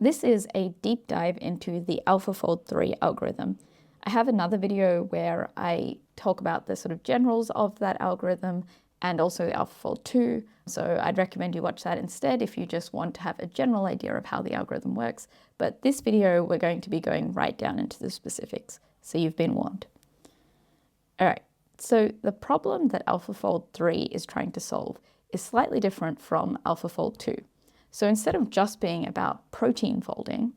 This is a deep dive into the AlphaFold 3 algorithm. I have another video where I talk about the sort of generals of that algorithm and also the AlphaFold 2. So I'd recommend you watch that instead if you just want to have a general idea of how the algorithm works. But this video, we're going to be going right down into the specifics. So you've been warned. All right. So the problem that AlphaFold 3 is trying to solve is slightly different from AlphaFold 2. So instead of just being about protein folding,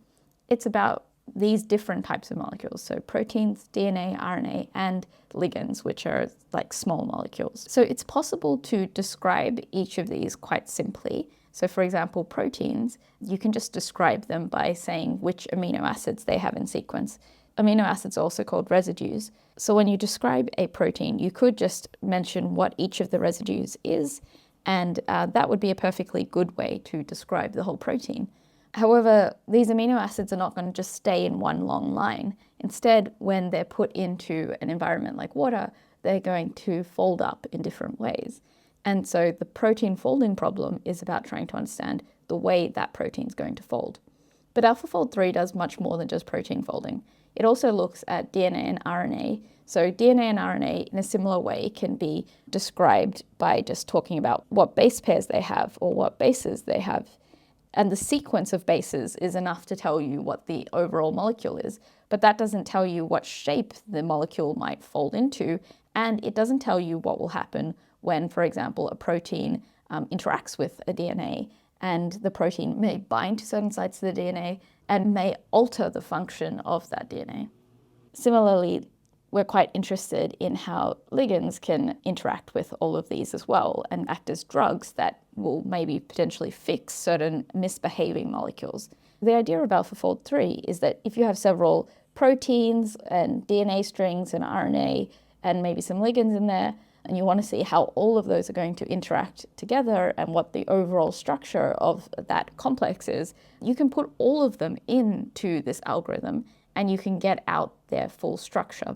it's about these different types of molecules. So proteins, DNA, RNA, and ligands, which are like small molecules. So it's possible to describe each of these quite simply. So for example, proteins, you can just describe them by saying which amino acids they have in sequence. Amino acids are also called residues. So when you describe a protein, you could just mention what each of the residues is, and that would be a perfectly good way to describe the whole protein. However, these amino acids are not going to just stay in one long line. Instead, when they're put into an environment like water, they're going to fold up in different ways. And so the protein folding problem is about trying to understand the way that protein is going to fold. But AlphaFold 3 does much more than just protein folding. It also looks at DNA and RNA. So DNA and RNA in a similar way can be described by just talking about what base pairs they have or what bases they have. And the sequence of bases is enough to tell you what the overall molecule is, but that doesn't tell you what shape the molecule might fold into, and it doesn't tell you what will happen when, for example, a protein interacts with a DNA, and the protein may bind to certain sites of the DNA and may alter the function of that DNA. Similarly, we're quite interested in how ligands can interact with all of these as well and act as drugs that will maybe potentially fix certain misbehaving molecules. The idea of AlphaFold 3 is that if you have several proteins and DNA strings and RNA and maybe some ligands in there, and you want to see how all of those are going to interact together and what the overall structure of that complex is, you can put all of them into this algorithm and you can get out their full structure.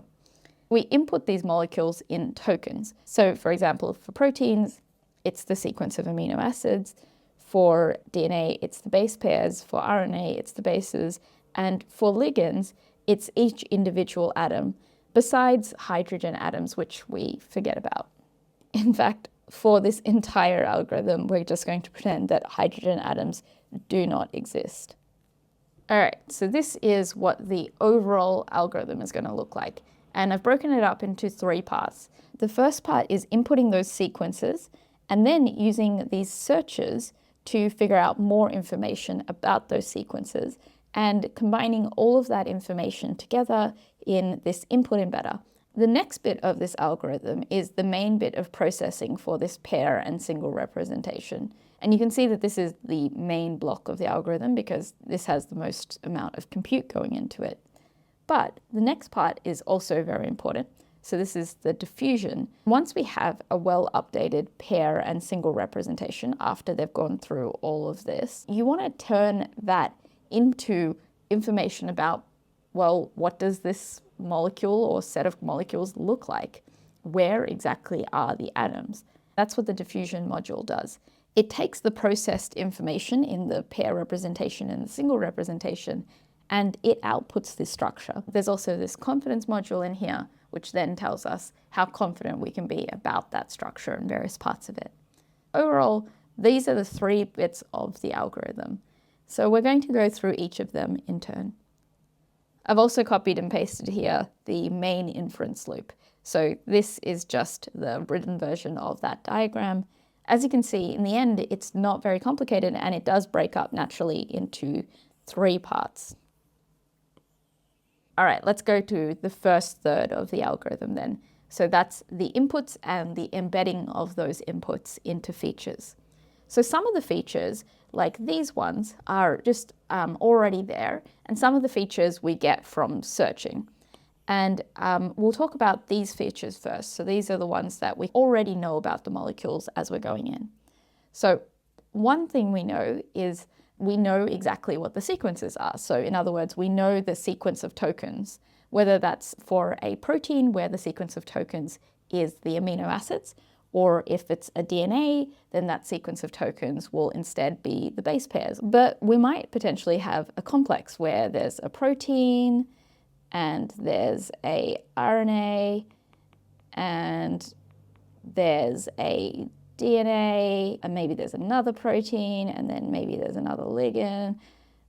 We input these molecules in tokens. So for example, for proteins, it's the sequence of amino acids. For DNA, it's the base pairs. For RNA, it's the bases. And for ligands, it's each individual atom, besides hydrogen atoms, which we forget about. In fact, for this entire algorithm, we're just going to pretend that hydrogen atoms do not exist. All right, so this is what the overall algorithm is going to look like. And I've broken it up into 3 parts. The first part is inputting those sequences and then using these searches to figure out more information about those sequences and combining all of that information together in this input embedder. The next bit of this algorithm is the main bit of processing for this pair and single representation. And you can see that this is the main block of the algorithm because this has the most amount of compute going into it. But the next part is also very important. So this is the diffusion. Once we have a well-updated pair and single representation after they've gone through all of this, you want to turn that into information about, well, what does this molecule or set of molecules look like? Where exactly are the atoms? That's what the diffusion module does. It takes the processed information in the pair representation and the single representation and it outputs this structure. There's also this confidence module in here, which then tells us how confident we can be about that structure and various parts of it. Overall, these are the 3 bits of the algorithm. So we're going to go through each of them in turn. I've also copied and pasted here the main inference loop. So this is just the written version of that diagram. As you can see, in the end, it's not very complicated and it does break up naturally into 3 parts. All right, let's go to the first third of the algorithm then. So that's the inputs and the embedding of those inputs into features. So some of the features, like these ones, are just already there, and some of the features we get from searching. And we'll talk about these features first. So these are the ones that we already know about the molecules as we're going in. So one thing we know is we know exactly what the sequences are. So in other words, we know the sequence of tokens, whether that's for a protein where the sequence of tokens is the amino acids, or if it's a DNA, then that sequence of tokens will instead be the base pairs. But we might potentially have a complex where there's a protein and there's a RNA and there's a DNA, and maybe there's another protein, and then maybe there's another ligand,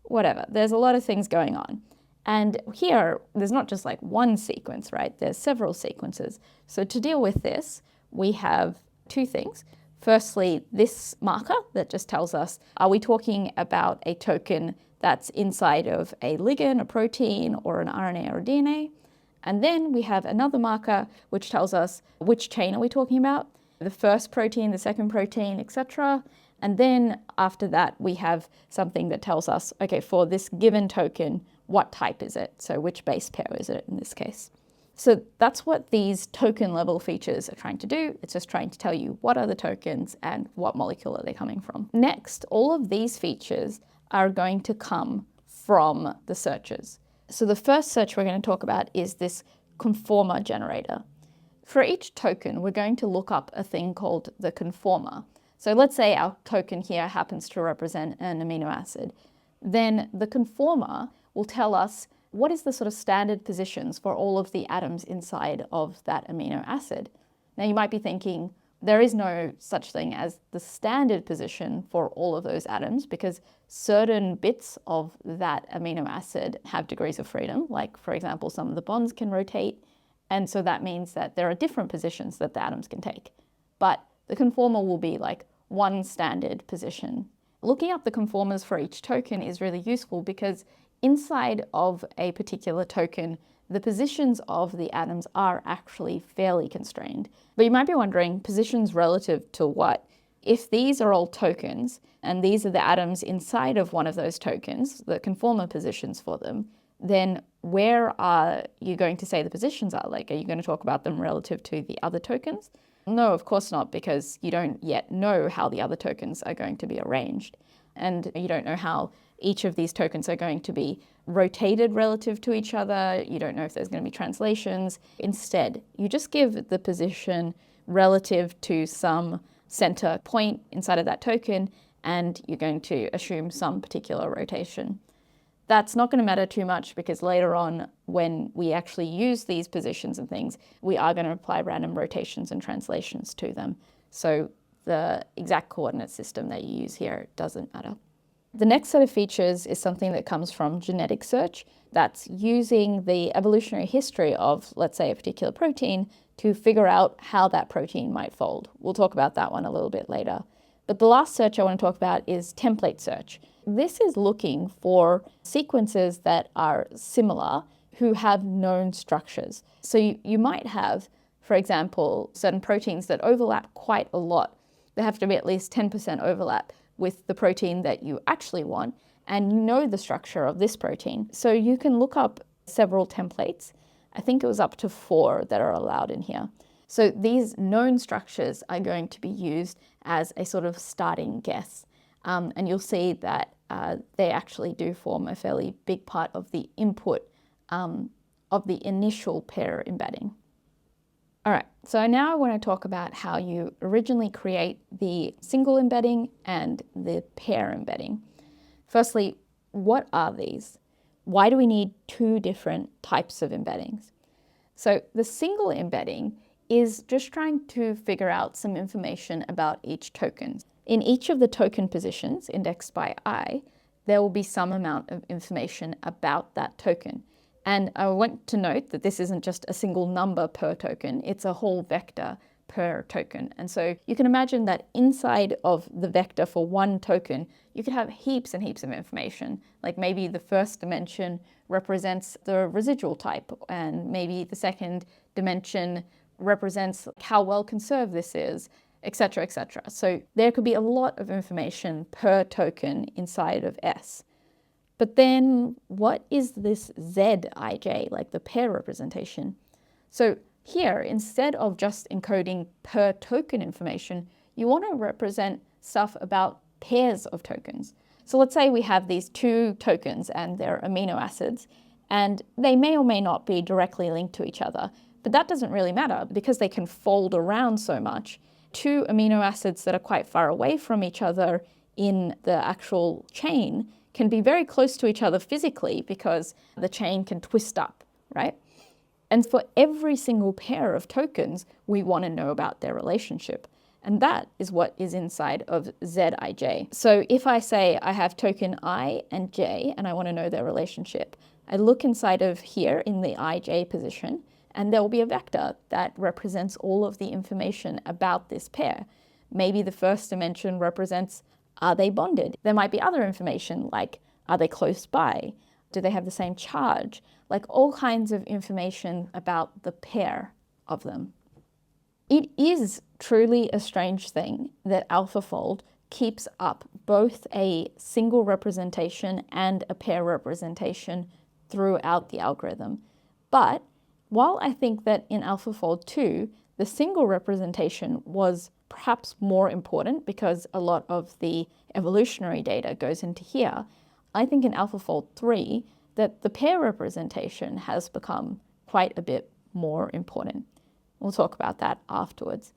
whatever. There's a lot of things going on. And here, there's not just like one sequence, right? There's several sequences. So to deal with this, we have two things. Firstly, this marker that just tells us, are we talking about a token that's inside of a ligand, a protein, or an RNA or a DNA? And then we have another marker which tells us which chain are we talking about, the first protein, the second protein, etc. And then after that, we have something that tells us, okay, for this given token, what type is it? So which base pair is it in this case? So that's what these token level features are trying to do. It's just trying to tell you what are the tokens and what molecule are they coming from. Next, all of these features are going to come from the searches. So the first search we're going to talk about is this conformer generator. For each token, we're going to look up a thing called the conformer. So let's say our token here happens to represent an amino acid. Then the conformer will tell us what is the sort of standard positions for all of the atoms inside of that amino acid. Now you might be thinking, there is no such thing as the standard position for all of those atoms because certain bits of that amino acid have degrees of freedom, like for example, some of the bonds can rotate. And so that means that there are different positions that the atoms can take. But the conformer will be like one standard position. Looking up the conformers for each token is really useful because inside of a particular token, the positions of the atoms are actually fairly constrained. But you might be wondering, positions relative to what? If these are all tokens, and these are the atoms inside of one of those tokens, the conformer positions for them, then where are you going to say the positions are? Like, are you going to talk about them relative to the other tokens? No, of course not, because you don't yet know how the other tokens are going to be arranged. And you don't know how each of these tokens are going to be rotated relative to each other. You don't know if there's going to be translations. Instead, you just give the position relative to some center point inside of that token, and you're going to assume some particular rotation. That's not going to matter too much because later on, when we actually use these positions and things, we are going to apply random rotations and translations to them. So the exact coordinate system that you use here doesn't matter. The next set of features is something that comes from genetic search. That's using the evolutionary history of, let's say, a particular protein to figure out how that protein might fold. We'll talk about that one a little bit later. But the last search I want to talk about is template search. This is looking for sequences that are similar who have known structures. So you might have, for example, certain proteins that overlap quite a lot. There have to be at least 10% overlap with the protein that you actually want, and you know the structure of this protein. So you can look up several templates. I think it was up to 4 that are allowed in here. So these known structures are going to be used as a sort of starting guess. And you'll see that they actually do form a fairly big part of the input of the initial pair embedding. All right, so now I want to talk about how you originally create the single embedding and the pair embedding. Firstly, what are these? Why do we need 2 different types of embeddings? So the single embedding is just trying to figure out some information about each token. In each of the token positions indexed by I, there will be some amount of information about that token. And I want to note that this isn't just a single number per token, it's a whole vector per token. And so you can imagine that inside of the vector for one token, you could have heaps and heaps of information. Like maybe the first dimension represents the residual type, and maybe the second dimension represents how well conserved this is, etc., etc. So there could be a lot of information per token inside of S. But then what is this Zij, like the pair representation? So here, instead of just encoding per token information, you want to represent stuff about pairs of tokens. So let's say we have these 2 tokens and they're amino acids, and they may or may not be directly linked to each other. But that doesn't really matter because they can fold around so much. two amino acids that are quite far away from each other in the actual chain can be very close to each other physically because the chain can twist up, right? And for every single pair of tokens, we want to know about their relationship. And that is what is inside of Zij. So if I say I have token I and j and I want to know their relationship, I look inside of here in the ij position, and there will be a vector that represents all of the information about this pair. Maybe the first dimension represents, are they bonded? There might be other information like, are they close by? Do they have the same charge? Like all kinds of information about the pair of them. It is truly a strange thing that AlphaFold keeps up both a single representation and a pair representation throughout the algorithm. But while I think that in AlphaFold 2, the single representation was perhaps more important because a lot of the evolutionary data goes into here, I think in AlphaFold 3 that the pair representation has become quite a bit more important. We'll talk about that afterwards.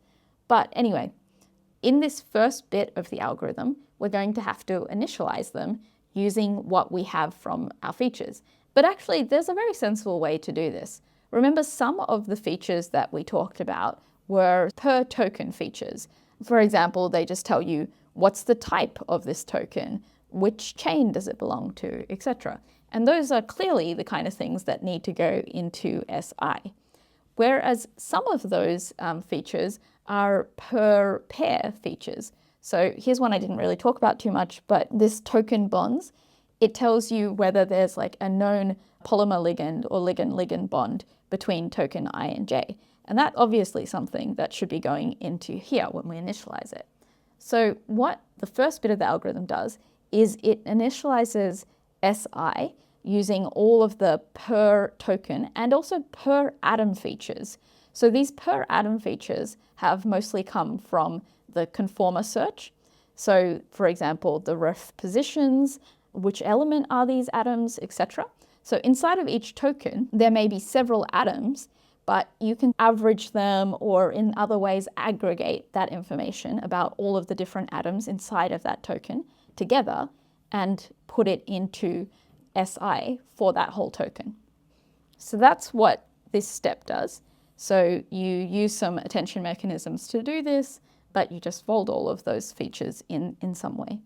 But anyway, in this first bit of the algorithm, we're going to have to initialize them using what we have from our features. But actually, there's a very sensible way to do this. Remember, some of the features that we talked about were per token features. For example, they just tell you what's the type of this token, which chain does it belong to, etc. And those are clearly the kind of things that need to go into SI. Whereas some of those features are per pair features. So here's one I didn't really talk about too much, but this token bonds, it tells you whether there's like a known polymer ligand or ligand-ligand bond between token I and J. And that's obviously something that should be going into here when we initialize it. So what the first bit of the algorithm does is it initializes SI using all of the per token and also per atom features. So these per atom features have mostly come from the conformer search. So for example, the ref positions, which element are these atoms, etc. So inside of each token, there may be several atoms, but you can average them or in other ways aggregate that information about all of the different atoms inside of that token together and put it into SI for that whole token. So that's what this step does. So you use some attention mechanisms to do this, but you just fold all of those features in some way.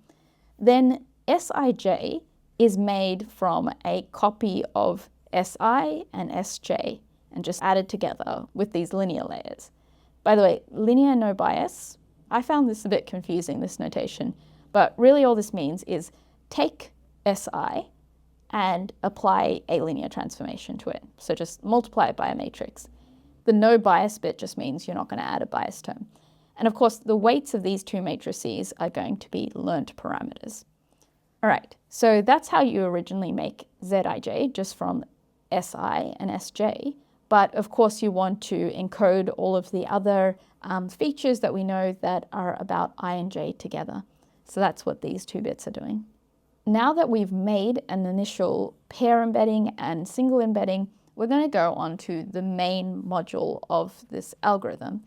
Then Sij is made from a copy of Si and Sj and just added together with these linear layers. By the way, linear no bias, I found this a bit confusing, this notation, but really all this means is take Si and apply a linear transformation to it. So just multiply it by a matrix. The no bias bit just means you're not going to add a bias term. And of course, the weights of these two matrices are going to be learnt parameters. All right, so that's how you originally make Zij, just from Si and Sj. But of course, you want to encode all of the other features that we know that are about I and J together. So that's what these two bits are doing. Now that we've made an initial pair embedding and single embedding, we're going to go on to the main module of this algorithm.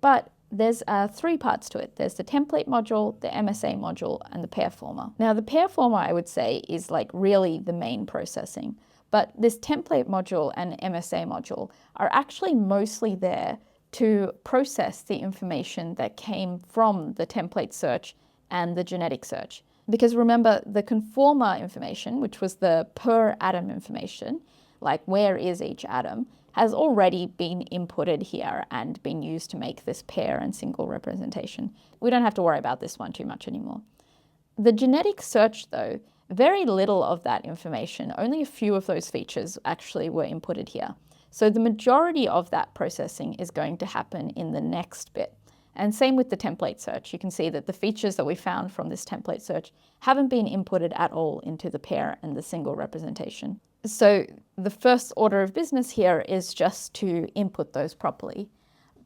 But there's three parts to it. There's the template module, the MSA module, and the pair former. Now the pair former, I would say, is like really the main processing. But this template module and MSA module are actually mostly there to process the information that came from the template search and the genetic search. Because remember, the conformer information, which was the per atom information, like where is each atom, has already been inputted here and been used to make this pair and single representation. We don't have to worry about this one too much anymore. The genetic search, though, very little of that information, only a few of those features actually were inputted here. So the majority of that processing is going to happen in the next bit. And same with the template search. You can see that the features that we found from this template search haven't been inputted at all into the pair and the single representation. So the first order of business here is just to input those properly.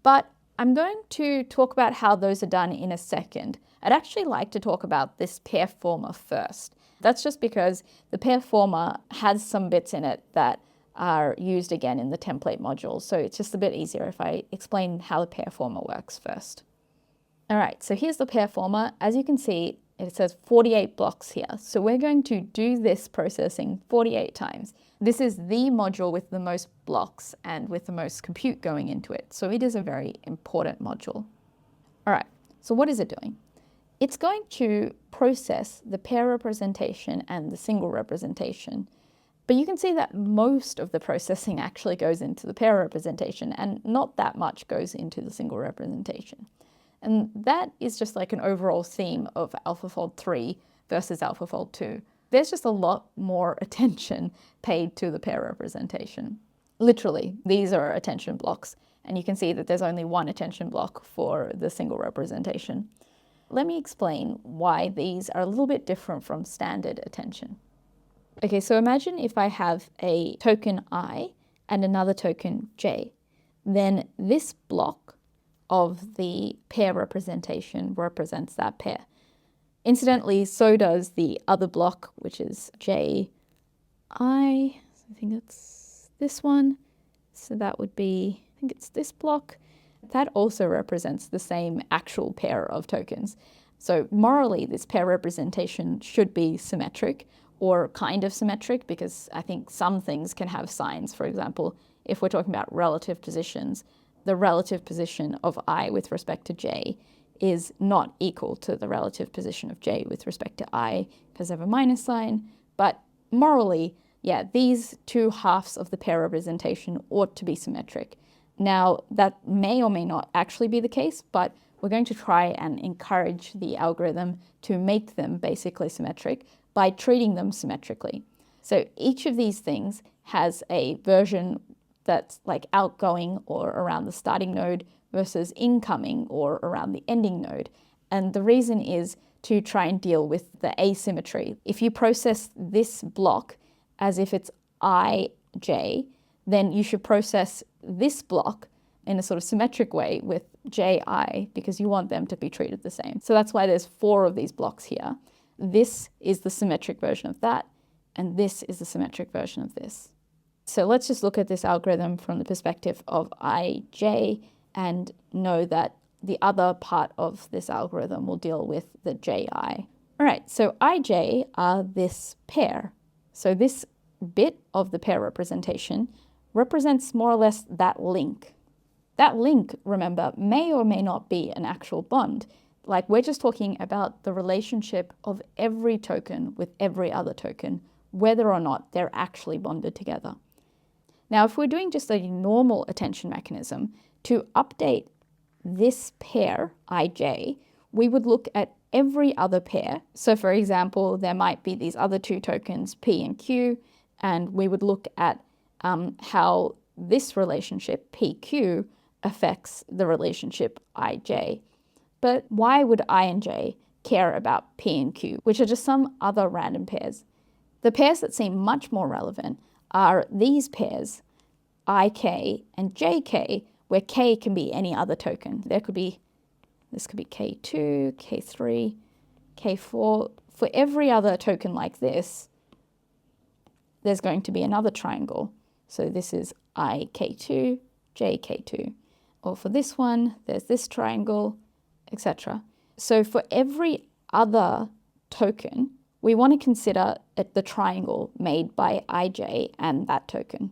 But I'm going to talk about how those are done in a second. I'd actually like to talk about this pair former first. That's just because the pair former has some bits in it that are used again in the template module. So it's just a bit easier if I explain how the pair former works first. All right, so here's the pair former. As you can see, it says 48 blocks here. So we're going to do this processing 48 times. This is the module with the most blocks and with the most compute going into it. So it is a very important module. All right, so what is it doing? It's going to process the pair representation and the single representation. But you can see that most of the processing actually goes into the pair representation and not that much goes into the single representation. And that is just like an overall theme of AlphaFold 3 versus AlphaFold 2. There's just a lot more attention paid to the pair representation. Literally, these are attention blocks. And you can see that there's only one attention block for the single representation. Let me explain why these are a little bit different from standard attention. Okay, so imagine if I have a token I and another token j. Then this block of the pair representation represents that pair. Incidentally, so does the other block, which is ji. I think it's this one. So that would be, I think it's this block. That also represents the same actual pair of tokens. So morally, this pair representation should be symmetric or kind of symmetric, because I think some things can have signs. For example, if we're talking about relative positions, the relative position of I with respect to j is not equal to the relative position of j with respect to I because of a minus sign. But morally, yeah, these two halves of the pair representation ought to be symmetric. Now, that may or may not actually be the case, but we're going to try and encourage the algorithm to make them basically symmetric by treating them symmetrically. So each of these things has a version that's like outgoing or around the starting node versus incoming or around the ending node. And the reason is to try and deal with the asymmetry. If you process this block as if it's ij, then you should process this block in a sort of symmetric way with ji, because you want them to be treated the same. So that's why there's 4 of these blocks here. This is the symmetric version of that, and this is the symmetric version of this. So let's just look at this algorithm from the perspective of ij and know that the other part of this algorithm will deal with the ji. All right, so ij are this pair. So this bit of the pair representation represents more or less that link. That link, remember, may or may not be an actual bond. Like, we're just talking about the relationship of every token with every other token, whether or not they're actually bonded together. Now, if we're doing just a normal attention mechanism, to update this pair, ij, we would look at every other pair. So for example, there might be these other 2 tokens, p and q, and we would look at how this relationship, pq, affects the relationship ij. But why would I and j care about p and q, which are just some other random pairs? The pairs that seem much more relevant are these pairs, ik and jk, where k can be any other token. This could be k2, k3, k4. For every other token like this, there's going to be another triangle. So this is ik2, jk2. Or for this one, there's this triangle, etc. So for every other token, we want to consider the triangle made by ij and that token.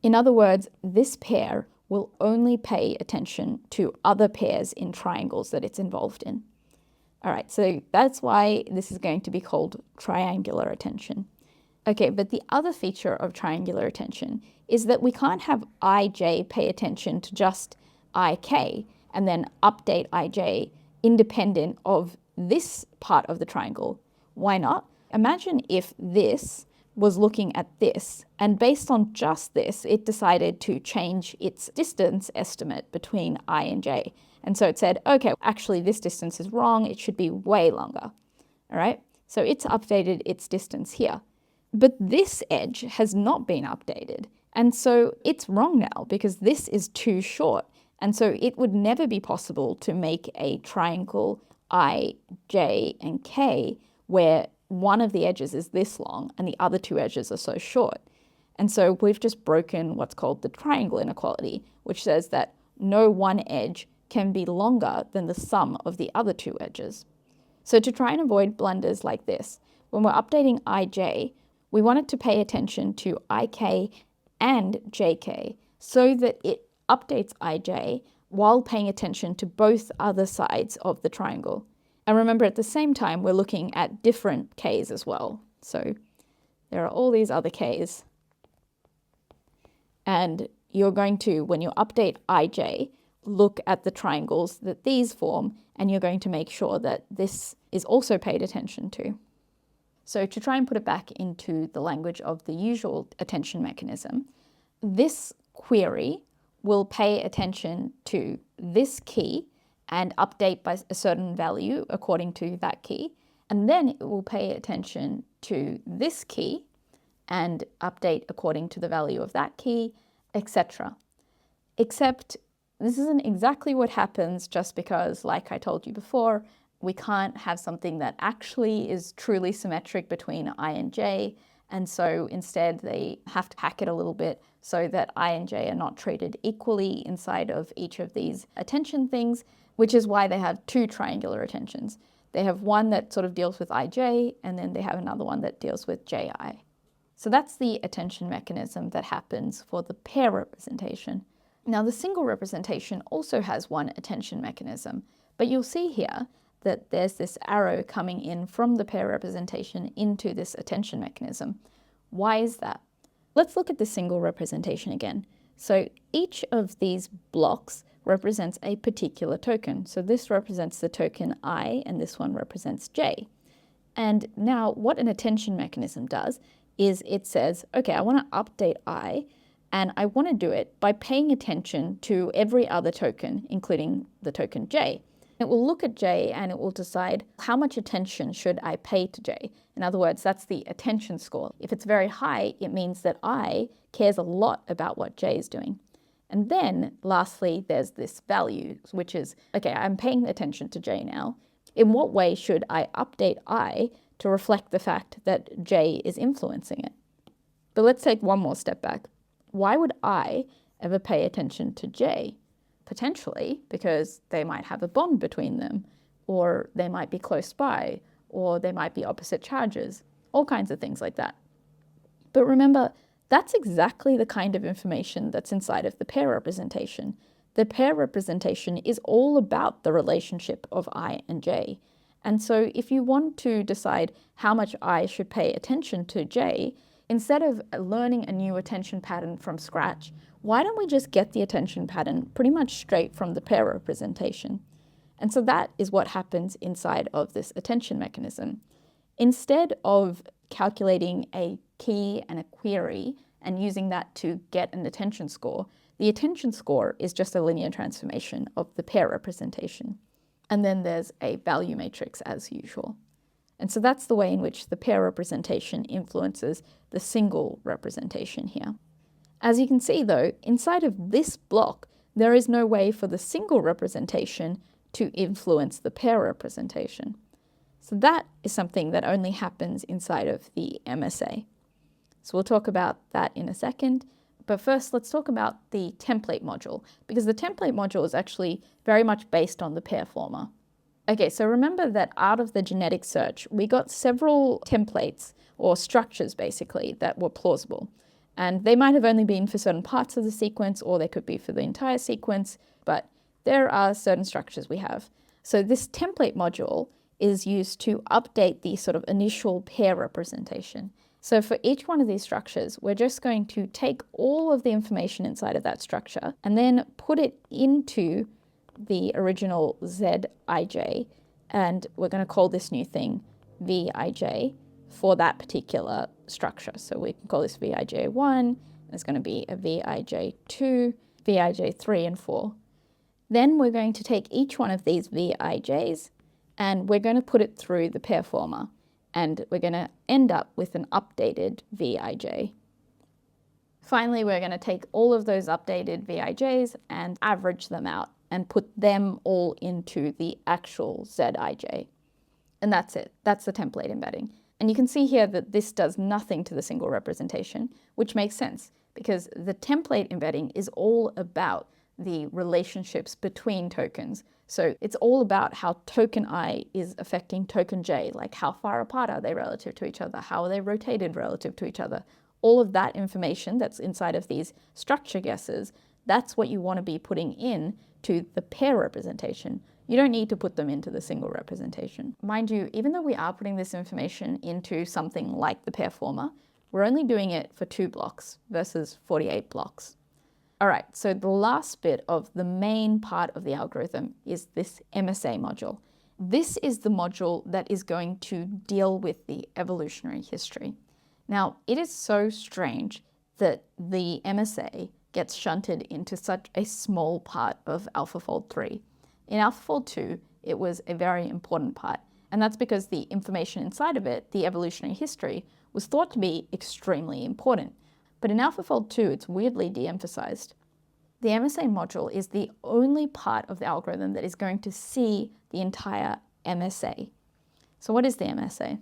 In other words, this pair will only pay attention to other pairs in triangles that it's involved in. All right, so that's why this is going to be called triangular attention. Okay, but the other feature of triangular attention is that we can't have ij pay attention to just ik and then update ij independent of this part of the triangle. Why not? Imagine if this was looking at this, and based on just this, it decided to change its distance estimate between I and j. And so it said, okay, actually this distance is wrong, it should be way longer. All right, so it's updated its distance here. But this edge has not been updated, and so it's wrong now because this is too short. And so it would never be possible to make a triangle I, j, and k where one of the edges is this long and the other 2 edges are so short. And so we've just broken what's called the triangle inequality, which says that no one edge can be longer than the sum of the other two edges. So to try and avoid blunders like this, when we're updating ij, we want it to pay attention to ik and jk so that it updates ij while paying attention to both other sides of the triangle. And remember, at the same time, we're looking at different k's as well. So there are all these other k's. And you're going to, when you update ij, look at the triangles that these form, and you're going to make sure that this is also paid attention to. So to try and put it back into the language of the usual attention mechanism, this query will pay attention to this key and update by a certain value according to that key. And then it will pay attention to this key and update according to the value of that key, etc. Except this isn't exactly what happens, just because, like I told you before, we can't have something that actually is truly symmetric between I and j, and so instead they have to hack it a little bit so that I and j are not treated equally inside of each of these attention things, which is why they have two triangular attentions. They have one that sort of deals with ij, and then they have another one that deals with ji. So that's the attention mechanism that happens for the pair representation. Now, the single representation also has one attention mechanism, but you'll see here that there's this arrow coming in from the pair representation into this attention mechanism. Why is that? Let's look at the single representation again. So each of these blocks represents a particular token. So this represents the token I, and this one represents j. And now what an attention mechanism does is it says, okay, I want to update I, and I want to do it by paying attention to every other token, including the token j. It will look at j and it will decide how much attention should I pay to j. In other words, that's the attention score. If it's very high, it means that I cares a lot about what j is doing. And then lastly, there's this value, which is, okay, I'm paying attention to j now. In what way should I update I to reflect the fact that j is influencing it? But let's take one more step back. Why would I ever pay attention to j? Potentially because they might have a bond between them, or they might be close by, or they might be opposite charges, all kinds of things like that. But remember, that's exactly the kind of information that's inside of the pair representation. The pair representation is all about the relationship of I and j. And so if you want to decide how much I should pay attention to j, instead of learning a new attention pattern from scratch, why don't we just get the attention pattern pretty much straight from the pair representation? And so that is what happens inside of this attention mechanism. Instead of calculating a key and a query and using that to get an attention score, the attention score is just a linear transformation of the pair representation. And then there's a value matrix as usual. And so that's the way in which the pair representation influences the single representation here. As you can see though, inside of this block, there is no way for the single representation to influence the pair representation. So that is something that only happens inside of the MSA. So we'll talk about that in a second. But first, let's talk about the template module, because the template module is actually very much based on the pair former. Okay, so remember that out of the genetic search, we got several templates, or structures basically, that were plausible. And they might have only been for certain parts of the sequence, or they could be for the entire sequence, but there are certain structures we have. So this template module is used to update the sort of initial pair representation. So for each one of these structures, we're just going to take all of the information inside of that structure and then put it into the original Zij, and we're going to call this new thing Vij for that particular structure. So we can call this Vij1, there's going to be a Vij2, Vij3 and 4. Then we're going to take each one of these Vijs and we're going to put it through the pair former, and we're going to end up with an updated Vij. Finally, we're going to take all of those updated Vijs and average them out and put them all into the actual Zij. And that's it. That's the template embedding. And you can see here that this does nothing to the single representation, which makes sense because the template embedding is all about the relationships between tokens. So it's all about how token I is affecting token J, like how far apart are they relative to each other, how are they rotated relative to each other. All of that information that's inside of these structure guesses, that's what you want to be putting in to the pair representation. You don't need to put them into the single representation. Mind you, even though we are putting this information into something like the pair former, we're only doing it for 2 blocks versus 48 blocks. All right, so the last bit of the main part of the algorithm is this MSA module. This is the module that is going to deal with the evolutionary history. Now, it is so strange that the MSA gets shunted into such a small part of AlphaFold 3. In AlphaFold 2, it was a very important part, and that's because the information inside of it, the evolutionary history, was thought to be extremely important. But in AlphaFold 2, it's weirdly de-emphasized. The MSA module is the only part of the algorithm that is going to see the entire MSA. So what is the MSA?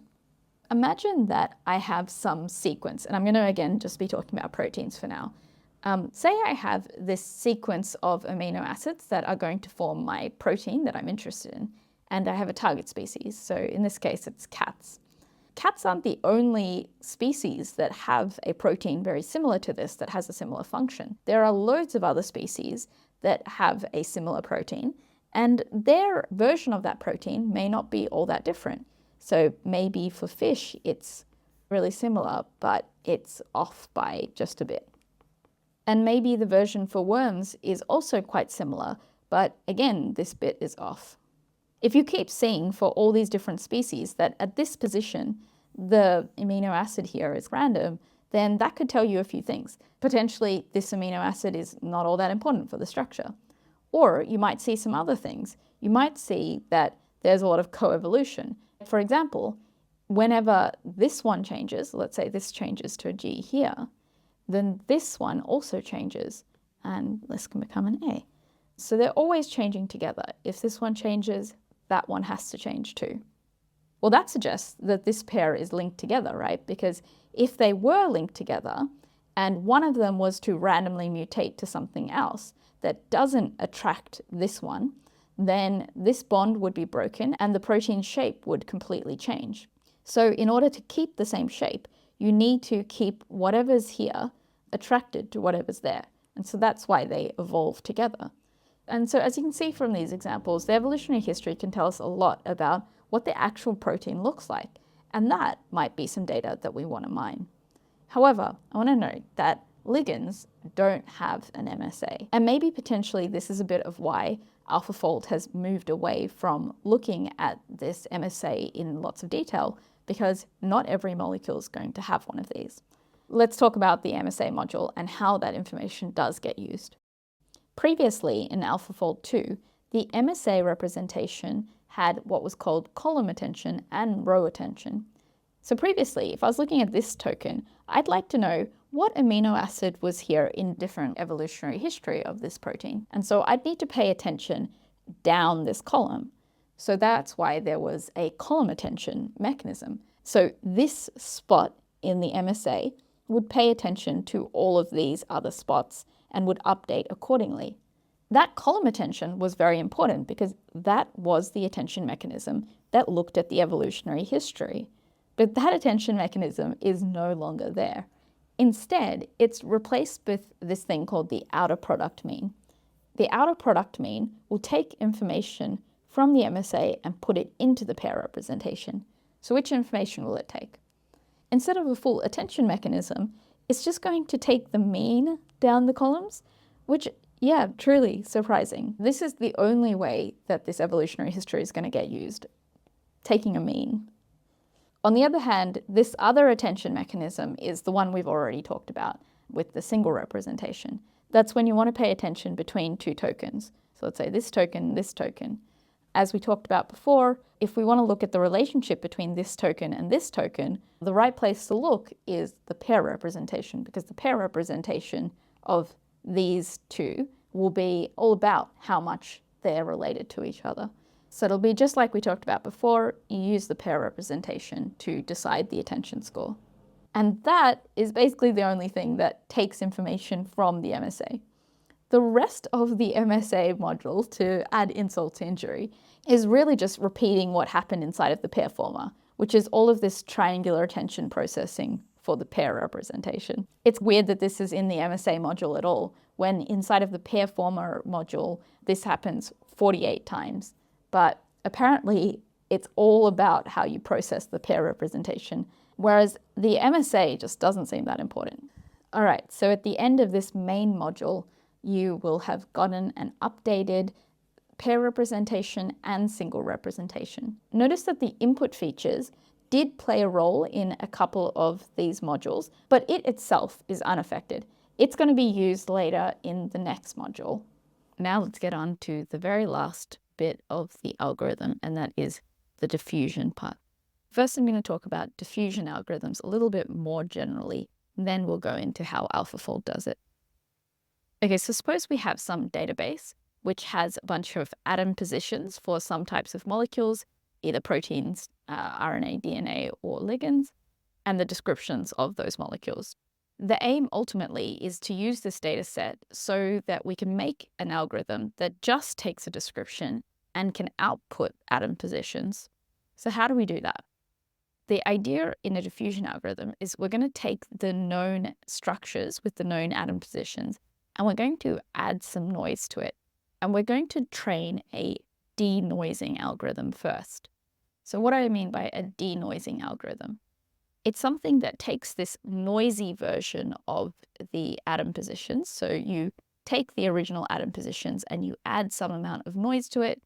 Imagine that I have some sequence, and I'm going to again just be talking about proteins for now. Say I have this sequence of amino acids that are going to form my protein that I'm interested in, and I have a target species. So in this case, it's cats. Cats aren't the only species that have a protein very similar to this that has a similar function. There are loads of other species that have a similar protein, and their version of that protein may not be all that different. So maybe for fish, it's really similar, but it's off by just a bit. And maybe the version for worms is also quite similar, but again, this bit is off. If you keep seeing for all these different species that at this position, the amino acid here is random, then that could tell you a few things. Potentially, this amino acid is not all that important for the structure. Or you might see some other things. You might see that there's a lot of coevolution. For example, whenever this one changes, let's say this changes to a G here, then this one also changes, and this can become an A. So they're always changing together. If this one changes, that one has to change too. Well, that suggests that this pair is linked together, right? Because if they were linked together, and one of them was to randomly mutate to something else that doesn't attract this one, then this bond would be broken and the protein shape would completely change. So in order to keep the same shape, you need to keep whatever's here attracted to whatever's there. And so that's why they evolve together. And so as you can see from these examples, the evolutionary history can tell us a lot about what the actual protein looks like. And that might be some data that we want to mine. However, I want to note that ligands don't have an MSA. And maybe potentially this is a bit of why AlphaFold has moved away from looking at this MSA in lots of detail, because not every molecule is going to have one of these. Let's talk about the MSA module and how that information does get used. Previously in AlphaFold 2, the MSA representation had what was called column attention and row attention. So previously, if I was looking at this token, I'd like to know what amino acid was here in different evolutionary history of this protein. And so I'd need to pay attention down this column. So that's why there was a column attention mechanism. So this spot in the MSA would pay attention to all of these other spots and would update accordingly. That column attention was very important because that was the attention mechanism that looked at the evolutionary history. But that attention mechanism is no longer there. Instead, it's replaced with this thing called the outer product mean. The outer product mean will take information from the MSA and put it into the pair representation. So which information will it take? Instead of a full attention mechanism, it's just going to take the mean down the columns, which, yeah, truly surprising. This is the only way that this evolutionary history is going to get used, taking a mean. On the other hand, this other attention mechanism is the one we've already talked about with the single representation. That's when you want to pay attention between two tokens. So let's say this token, this token. As we talked about before, if we want to look at the relationship between this token and this token, the right place to look is the pair representation, because the pair representation of these two will be all about how much they're related to each other. So it'll be just like we talked about before, you use the pair representation to decide the attention score. And that is basically the only thing that takes information from the MSA. The rest of the MSA module, to add insult to injury, is really just repeating what happened inside of the pair former, which is all of this triangular attention processing for the pair representation. It's weird that this is in the MSA module at all, when inside of the pair former module, this happens 48 times. But apparently, it's all about how you process the pair representation, whereas the MSA just doesn't seem that important. All right, so at the end of this main module, you will have gotten an updated pair representation and single representation. Notice that the input features did play a role in a couple of these modules, but it itself is unaffected. It's going to be used later in the next module. Now let's get on to the very last bit of the algorithm, and that is the diffusion part. First, I'm going to talk about diffusion algorithms a little bit more generally, and then we'll go into how AlphaFold does it. Okay, so suppose we have some database which has a bunch of atom positions for some types of molecules, either proteins, RNA, DNA, or ligands, and the descriptions of those molecules. The aim ultimately is to use this data set so that we can make an algorithm that just takes a description and can output atom positions. So how do we do that? The idea in a diffusion algorithm is we're going to take the known structures with the known atom positions, and we're going to add some noise to it. And we're going to train a denoising algorithm first. So what do I mean by a denoising algorithm? It's something that takes this noisy version of the atom positions. So you take the original atom positions and you add some amount of noise to it,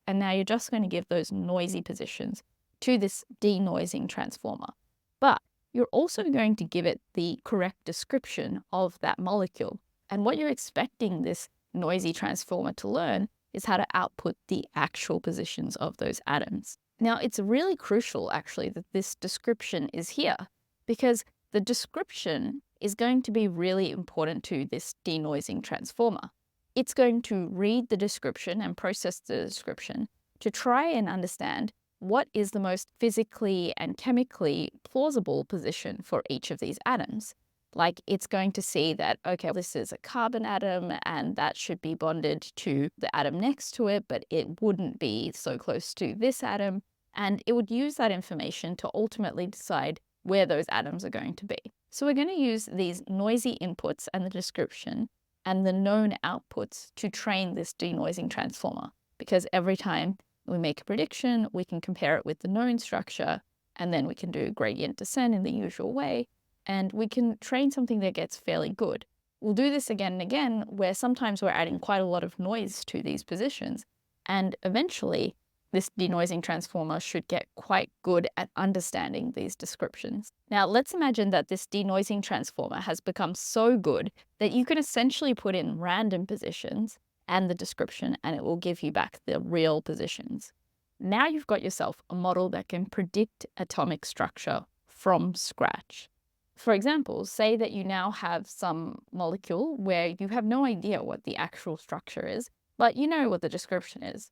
and now you're just going to give those noisy positions to this denoising transformer. But you're also going to give it the correct description of that molecule. And what you're expecting this noisy transformer to learn is how to output the actual positions of those atoms. Now, it's really crucial, actually, that this description is here, because the description is going to be really important to this denoising transformer. It's going to read the description and process the description to try and understand what is the most physically and chemically plausible position for each of these atoms. Like, it's going to see that, okay, this is a carbon atom and that should be bonded to the atom next to it, but it wouldn't be so close to this atom. And it would use that information to ultimately decide where those atoms are going to be. So we're going to use these noisy inputs and the description and the known outputs to train this denoising transformer, because every time we make a prediction, we can compare it with the known structure, and then we can do gradient descent in the usual way, and we can train something that gets fairly good. We'll do this again and again, where sometimes we're adding quite a lot of noise to these positions, and eventually this denoising transformer should get quite good at understanding these descriptions. Now, let's imagine that this denoising transformer has become so good that you can essentially put in random positions and the description, and it will give you back the real positions. Now you've got yourself a model that can predict atomic structure from scratch. For example, say that you now have some molecule where you have no idea what the actual structure is, but you know what the description is.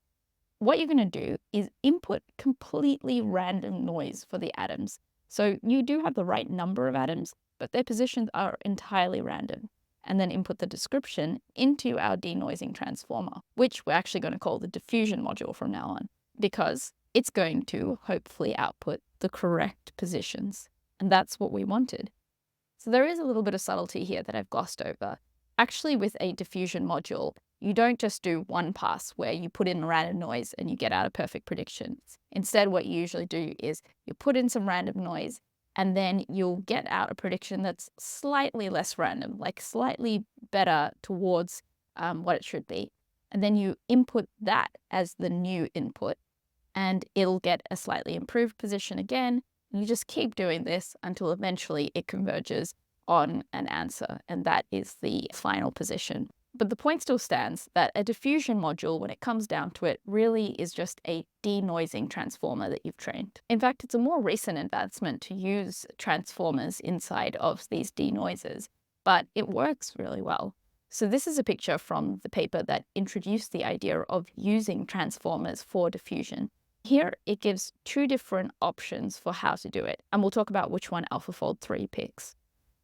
What you're going to do is input completely random noise for the atoms. So you do have the right number of atoms, but their positions are entirely random. And then input the description into our denoising transformer, which we're actually going to call the diffusion module from now on, because it's going to hopefully output the correct positions. And that's what we wanted. So there is a little bit of subtlety here that I've glossed over. Actually, with a diffusion module, you don't just do one pass where you put in random noise and you get out a perfect prediction. Instead, what you usually do is you put in some random noise and then you'll get out a prediction that's slightly less random, like slightly better towards what it should be. And then you input that as the new input and it'll get a slightly improved position again. And you just keep doing this until eventually it converges on an answer, and that is the final position. But the point still stands that a diffusion module, when it comes down to it, really is just a denoising transformer that you've trained. In fact, it's a more recent advancement to use transformers inside of these denoisers, but it works really well. So this is a picture from the paper that introduced the idea of using transformers for diffusion. Here, it gives two different options for how to do it, and we'll talk about which one AlphaFold 3 picks.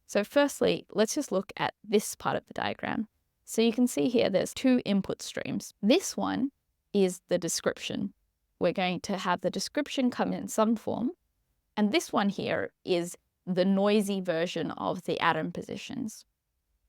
So firstly, let's just look at this part of the diagram. So you can see here there's two input streams. This one is the description. We're going to have the description come in some form. And this one here is the noisy version of the atom positions.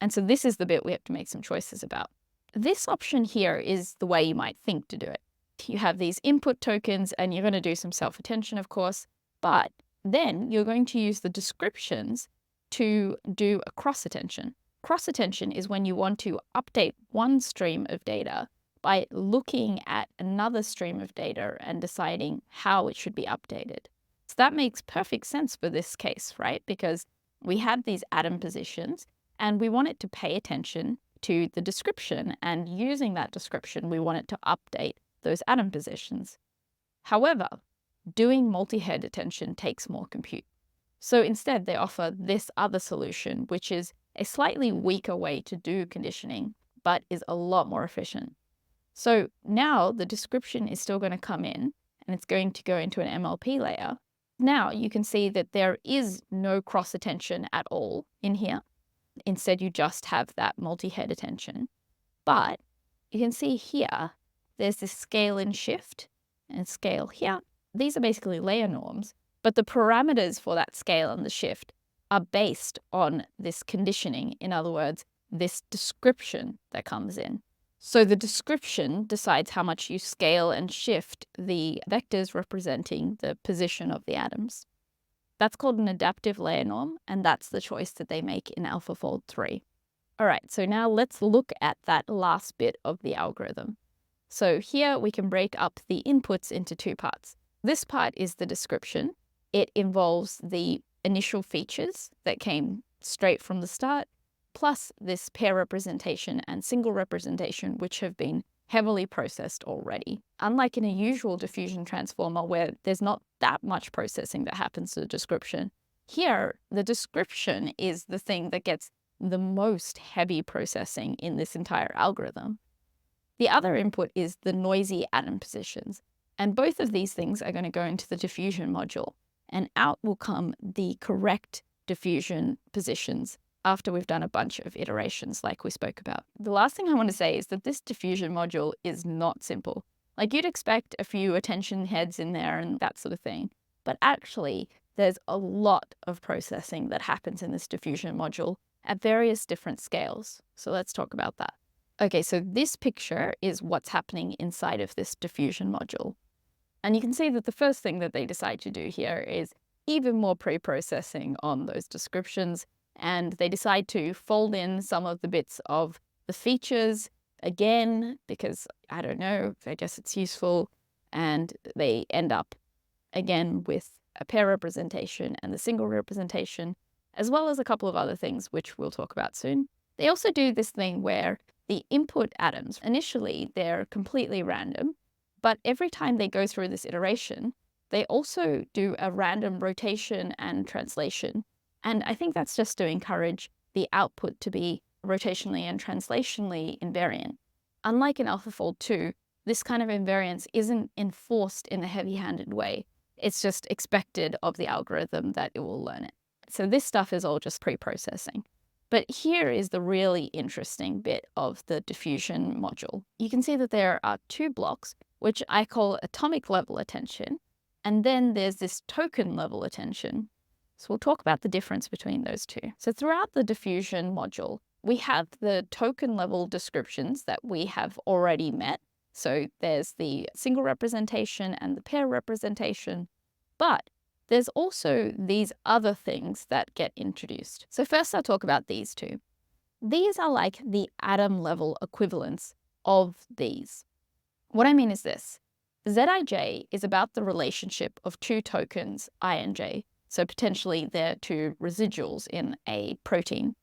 And so this is the bit we have to make some choices about. This option here is the way you might think to do it. You have these input tokens and you're going to do some self-attention, of course, but then you're going to use the descriptions to do a cross-attention. Cross-attention is when you want to update one stream of data by looking at another stream of data and deciding how it should be updated. So that makes perfect sense for this case, right? Because we have these atom positions and we want it to pay attention to the description, and using that description, we want it to update those atom positions. However, doing multi-head attention takes more compute. So instead, they offer this other solution, which is a slightly weaker way to do conditioning, but is a lot more efficient. So now the description is still going to come in, and it's going to go into an MLP layer. Now you can see that there is no cross attention at all in here. Instead, you just have that multi-head attention. But you can see here, there's this scale and shift and scale here. These are basically layer norms, but the parameters for that scale and the shift are based on this conditioning. In other words, this description that comes in. So the description decides how much you scale and shift the vectors representing the position of the atoms. That's called an adaptive layer norm, and that's the choice that they make in AlphaFold 3. All right, so now let's look at that last bit of the algorithm. So here we can break up the inputs into two parts. This part is the description. It involves the initial features that came straight from the start, plus this pair representation and single representation, which have been heavily processed already. Unlike in a usual diffusion transformer where there's not that much processing that happens to the description, here the description is the thing that gets the most heavy processing in this entire algorithm. The other input is the noisy atom positions, and both of these things are going to go into the diffusion module, and out will come the correct diffusion positions after we've done a bunch of iterations like we spoke about. The last thing I want to say is that this diffusion module is not simple. Like, you'd expect a few attention heads in there and that sort of thing, but actually there's a lot of processing that happens in this diffusion module at various different scales. So let's talk about that. Okay, so this picture is what's happening inside of this diffusion module. And you can see that the first thing that they decide to do here is even more pre-processing on those descriptions, and they decide to fold in some of the bits of the features again, because, I don't know, I guess it's useful, and they end up again with a pair representation and the single representation, as well as a couple of other things, which we'll talk about soon. They also do this thing where the input atoms, initially, they're completely random, but every time they go through this iteration, they also do a random rotation and translation. And I think that's just to encourage the output to be rotationally and translationally invariant. Unlike in AlphaFold 2, this kind of invariance isn't enforced in a heavy-handed way. It's just expected of the algorithm that it will learn it. So this stuff is all just pre-processing. But here is the really interesting bit of the diffusion module. You can see that there are two blocks, which I call atomic level attention, and then there's this token level attention. So we'll talk about the difference between those two. So throughout the diffusion module, we have the token level descriptions that we have already met. So there's the single representation and the pair representation, but there's also these other things that get introduced. So first I'll talk about these two. These are like the atom level equivalents of these. What I mean is this. Zij is about the relationship of two tokens, I and j. So potentially they're two residuals in a protein,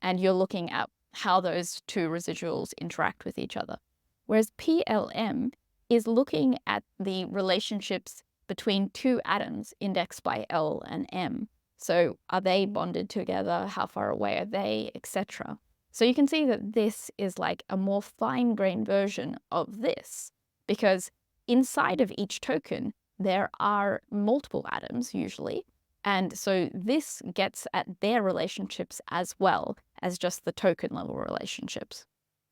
and you're looking at how those two residuals interact with each other. Whereas PLM is looking at the relationships between two atoms indexed by L and M. So are they bonded together? How far away are they, etc. So you can see that this is like a more fine-grained version of this, because inside of each token, there are multiple atoms usually. And so this gets at their relationships as well as just the token level relationships.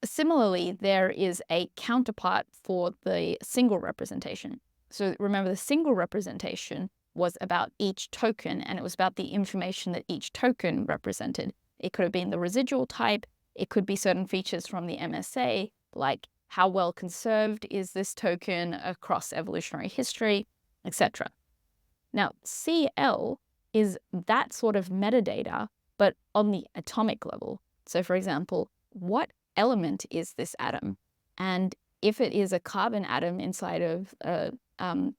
Similarly, there is a counterpart for the single representation. So remember, the single representation was about each token, and it was about the information that each token represented. It could have been the residual type, it could be certain features from the MSA, like how well conserved is this token across evolutionary history, etc. Now, CL is that sort of metadata, but on the atomic level. So for example, what element is this atom? And if it is a carbon atom inside of a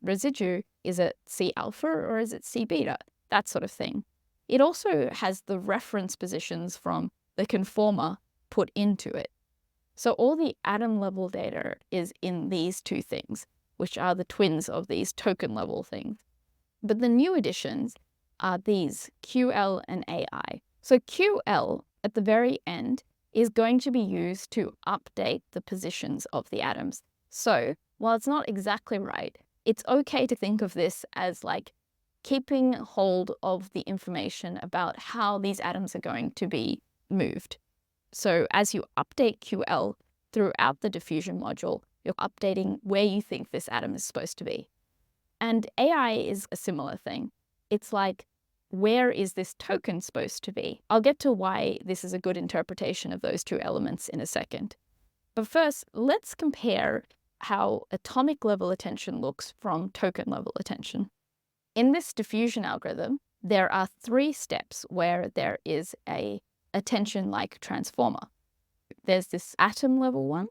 residue, is it C alpha or is it C beta? That sort of thing. It also has the reference positions from the conformer put into it. So all the atom level data is in these two things, which are the twins of these token level things. But the new additions are these, QL and AI. So QL at the very end is going to be used to update the positions of the atoms. So while it's not exactly right, it's okay to think of this as like keeping hold of the information about how these atoms are going to be moved. So as you update QL throughout the diffusion module, you're updating where you think this atom is supposed to be. And AI is a similar thing. It's like, where is this token supposed to be? I'll get to why this is a good interpretation of those two elements in a second. But first, let's compare how atomic level attention looks from token level attention. In this diffusion algorithm, there are 3 steps where there is a attention-like transformer. There's this atom level one,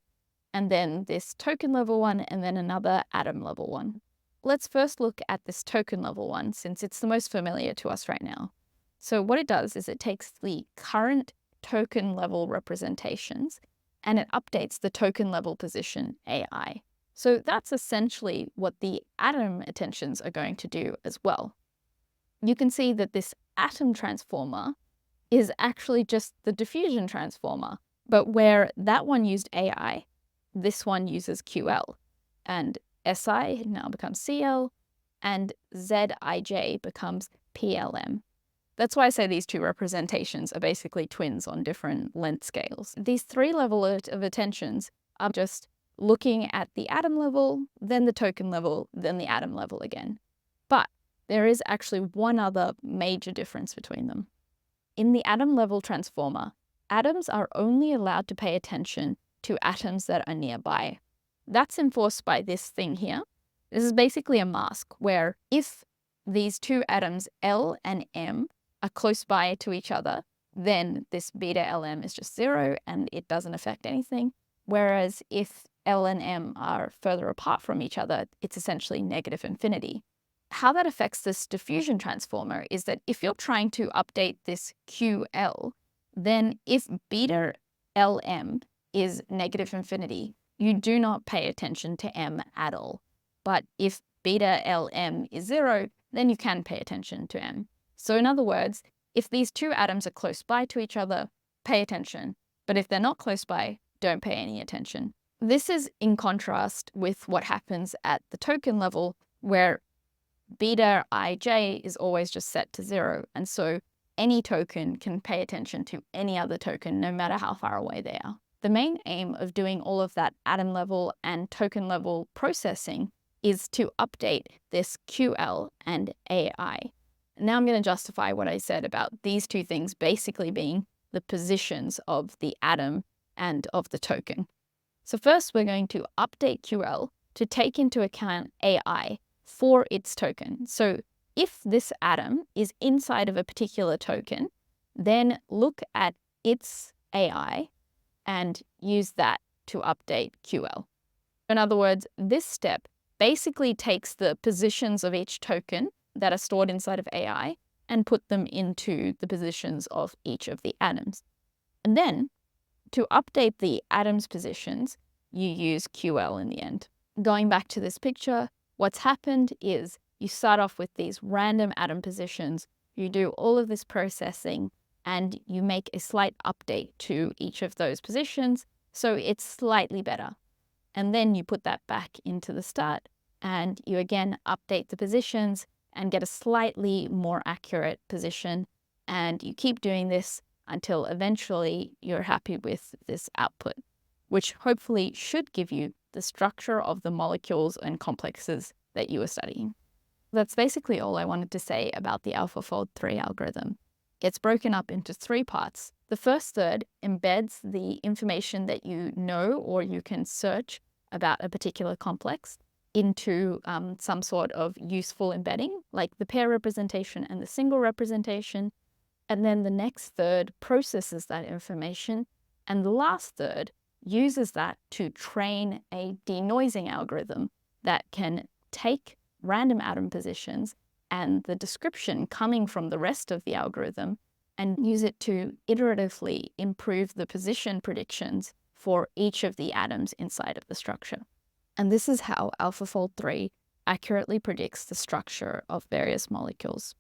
and then this token level one, and then another atom level one. Let's first look at this token level one, since it's the most familiar to us right now. So what it does is it takes the current token level representations and it updates the token level position AI. So that's essentially what the atom attentions are going to do as well. You can see that this atom transformer is actually just the diffusion transformer, but where that one used AI, this one uses QL, and SI now becomes CL, and ZIJ becomes PLM. That's why I say these two representations are basically twins on different length scales. These 3 levels of attentions are just looking at the atom level, then the token level, then the atom level again. But there is actually one other major difference between them. In the atom level transformer, atoms are only allowed to pay attention to atoms that are nearby. That's enforced by this thing here. This is basically a mask where if these 2 atoms L and M are close by to each other, then this beta LM is just 0 and it doesn't affect anything. Whereas if L and M are further apart from each other, it's essentially negative infinity. How that affects this diffusion transformer is that if you're trying to update this QL, then if beta LM is negative infinity, you do not pay attention to M at all. But if beta LM is 0, then you can pay attention to M. So in other words, if these 2 atoms are close by to each other, pay attention. But if they're not close by, don't pay any attention. This is in contrast with what happens at the token level, where beta ij is always just set to 0. And so any token can pay attention to any other token, no matter how far away they are. The main aim of doing all of that atom level and token level processing is to update this QL and AI. Now I'm going to justify what I said about these 2 things basically being the positions of the atom and of the token. So first we're going to update QL to take into account AI for its token. So if this atom is inside of a particular token, then look at its AI and use that to update QL. In other words, this step basically takes the positions of each token that are stored inside of AI and put them into the positions of each of the atoms. And then, to update the atoms' positions, you use QL in the end. Going back to this picture, what's happened is you start off with these random atom positions, you do all of this processing, and you make a slight update to each of those positions, so it's slightly better. And then you put that back into the start, and you again update the positions and get a slightly more accurate position, and you keep doing this until eventually you're happy with this output. which hopefully should give you the structure of the molecules and complexes that you are studying. That's basically all I wanted to say about the AlphaFold 3 algorithm. It's broken up into 3 parts. The first third embeds the information that you know or you can search about a particular complex into some sort of useful embedding, like the pair representation and the single representation. And then the next third processes that information. And the last third uses that to train a denoising algorithm that can take random atom positions and the description coming from the rest of the algorithm and use it to iteratively improve the position predictions for each of the atoms inside of the structure. And this is how AlphaFold 3 accurately predicts the structure of various molecules.